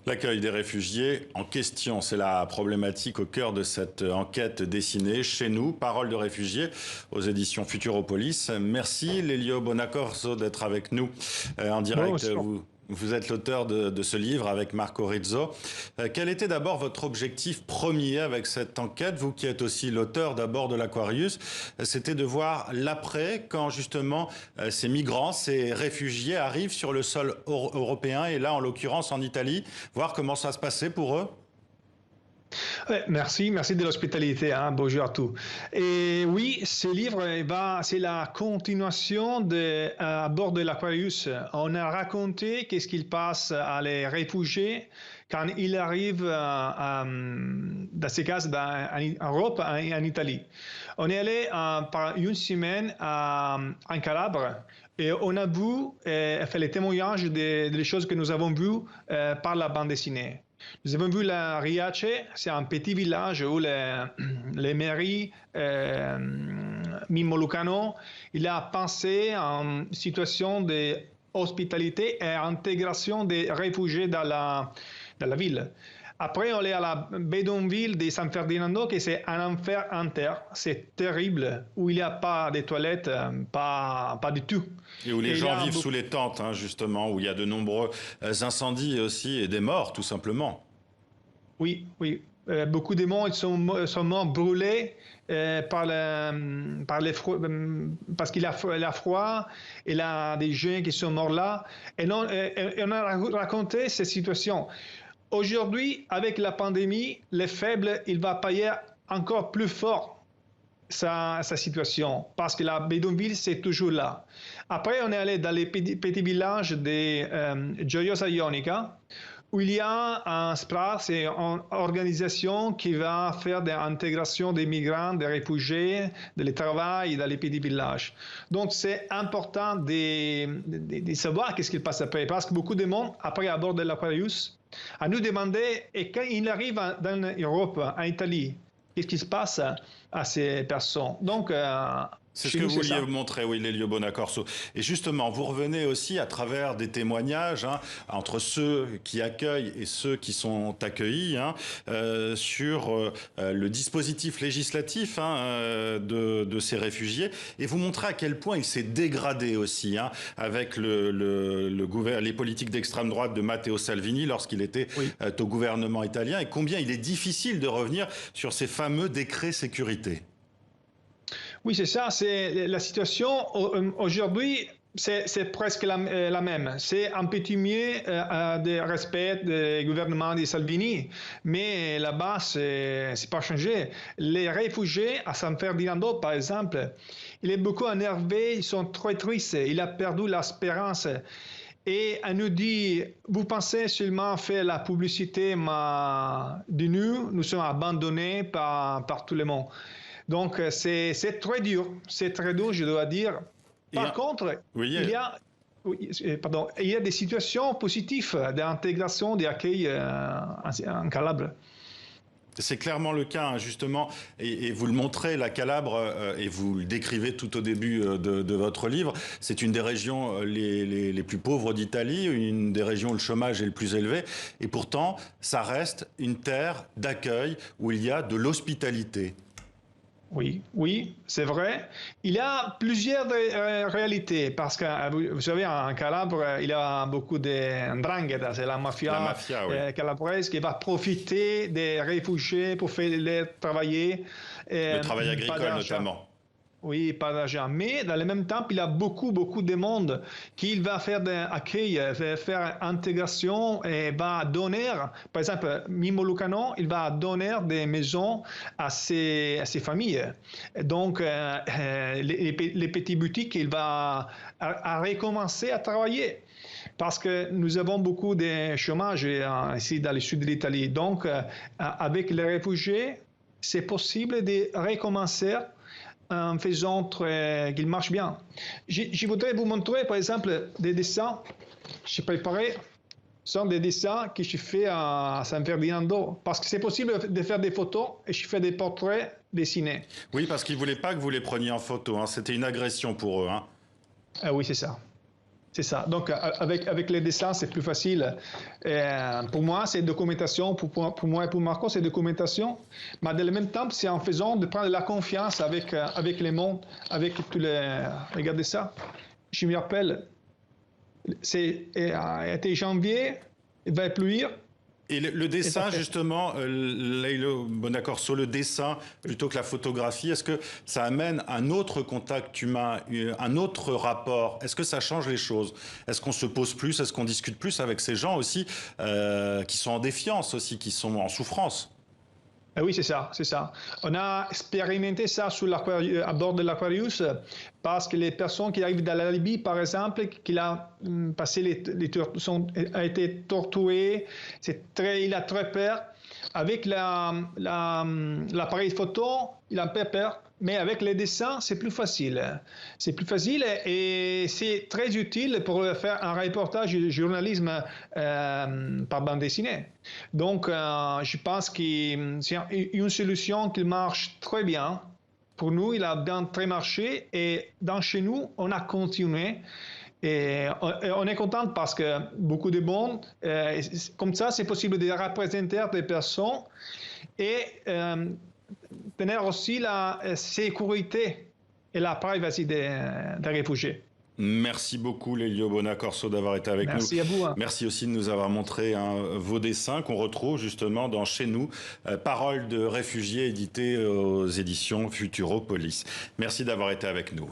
L'accueil des réfugiés en question, c'est la problématique au cœur de cette enquête dessinée chez nous, Paroles de réfugiés, aux éditions Futuropolis. Merci Lelio Bonacorso d'être avec nous en direct. Vous êtes l'auteur de ce livre avec Marco Rizzo. Quel était d'abord votre objectif premier avec cette enquête, vous qui êtes aussi l'auteur d'abord de l'Aquarius? C'était de voir l'après, quand justement ces migrants, ces réfugiés arrivent sur le sol européen, et là en l'occurrence en Italie, voir comment ça se passait pour eux? Merci de l'hospitalité, hein. Bonjour à tous. Et oui, ce livre, c'est la continuation à bord de l'Aquarius. On a raconté qu'est-ce qu'il passe à les réfugiés quand ils arrivent, dans ces cas, en Europe, en Italie. On est allé par une semaine en Calabre. Et on a vu, fait les témoignages des choses que nous avons vues par la bande dessinée. Nous avons vu la Riace, c'est un petit village où les mairies, Mimmo Lucano, il a pensé en situation d'hospitalité et intégration des réfugiés dans la ville. Après, on est à la bidonville de San Ferdinando, qui c'est un enfer en terre. C'est terrible, où il n'y a pas de toilettes, pas du tout. Et où les gens vivent sous les tentes, hein, justement, où il y a de nombreux incendies aussi et des morts, tout simplement. Oui. Beaucoup de morts sont morts brûlés parce qu'il a froid. Il y a des gens qui sont morts là. Et on a raconté ces situations. Aujourd'hui, avec la pandémie, les faibles, il va payer encore plus fort sa situation, parce que la bidonville, c'est toujours là. Après, on est allé dans les petits villages de Gioiosa Ionica, où il y a un SPRA, c'est une organisation qui va faire de l'intégration des migrants, des réfugiés, de travail dans les petits villages. Donc, c'est important de savoir qu'est-ce qui passe après, parce que beaucoup de monde, après à bord de l'Aquarius, à nous demander, et quand il arrive dans l'Europe, en Italie, qu'est-ce qui se passe à ces personnes? Donc, c'est ce que vous vouliez montrer, oui, Lelio Bonacorso. Et justement, vous revenez aussi à travers des témoignages, hein, entre ceux qui accueillent et ceux qui sont accueillis, hein, sur le dispositif législatif, hein, de ces réfugiés. Et vous montrez à quel point il s'est dégradé aussi, hein, avec les politiques d'extrême droite de Matteo Salvini lorsqu'il était au gouvernement italien, et combien il est difficile de revenir sur ces fameux décrets sécurité. Oui, c'est ça. C'est la situation aujourd'hui. C'est presque la même. C'est un petit mieux de respect du gouvernement de Salvini, mais là-bas, c'est pas changé. Les réfugiés à San Ferdinando, par exemple, il est beaucoup énervé, ils sont très tristes, il a perdu l'espérance. Et elle nous dit, vous pensez seulement faire la publicité de nous sommes abandonnés par tout le monde. Donc, c'est très dur, je dois dire. Par contre, il y a des situations positives d'intégration, d'accueil en Calabre. C'est clairement le cas, hein, justement, et vous le montrez, la Calabre, et vous le décrivez tout au début de votre livre, c'est une des régions les plus pauvres d'Italie, une des régions où le chômage est le plus élevé, et pourtant, ça reste une terre d'accueil où il y a de l'hospitalité. Oui, c'est vrai. Il y a plusieurs réalités parce que, vous savez, en Calabre, il y a beaucoup de 'ndrangheta, c'est la mafia calabraise qui va profiter des réfugiés pour faire les travailler. Le travail agricole notamment. Oui, pas d'argent. Mais dans le même temps, il y a beaucoup de monde qui va faire d'accueil, faire intégration et va donner, par exemple, Mimmo Lucano, il va donner des maisons à ces familles. Donc, les petits boutiques, il va recommencer à travailler. Parce que nous avons beaucoup de chômage ici dans le sud de l'Italie. Donc, avec les réfugiés, c'est possible de recommencer en faisant qu'il marche bien. Je voudrais vous montrer, par exemple, des dessins. J'ai préparé, ce sont des dessins que je fais à San Ferdinando, parce que c'est possible de faire des photos et je fais des portraits dessinés. Oui, parce qu'ils ne voulaient pas que vous les preniez en photo, hein. C'était une agression pour eux. Hein. Oui, c'est ça. C'est ça. Donc, avec les dessins, c'est plus facile. Pour moi, c'est documentation. Pour moi et pour Marco, c'est documentation. Mais dans le même temps, c'est en faisant de prendre la confiance avec les mondes, avec tous les... Regardez ça. Je me rappelle, c'était janvier, il va pleuvoir. Et le dessin, justement, Leilo Bonacorso, le dessin plutôt que la photographie, est-ce que ça amène un autre contact humain, un autre rapport? Est-ce que ça change les choses? Est-ce qu'on se pose plus? Est-ce qu'on discute plus avec ces gens aussi qui sont en défiance aussi, qui sont en souffrance? Oui, c'est ça, c'est ça. On a expérimenté ça à bord de l'Aquarius parce que les personnes qui arrivent de la Libye, par exemple, qui a passé a été torturées, il a très peur. Avec l'appareil photo, il a un peu peur. Mais avec les dessins, c'est plus facile. C'est plus facile et c'est très utile pour faire un reportage de journalisme par bande dessinée. Donc, je pense que c'est une solution qui marche très bien. Pour nous, il a bien très marché et chez nous, on a continué. Et on est content parce que beaucoup de monde, comme ça, c'est possible de représenter des personnes et tenir aussi la sécurité et la privacy des réfugiés. Merci beaucoup, Leilo Bonacorso, d'avoir été avec nous. Merci à vous. Merci aussi de nous avoir montré vos dessins qu'on retrouve justement dans Chez nous, Paroles de réfugiés, édité aux éditions Futuropolis. Merci d'avoir été avec nous.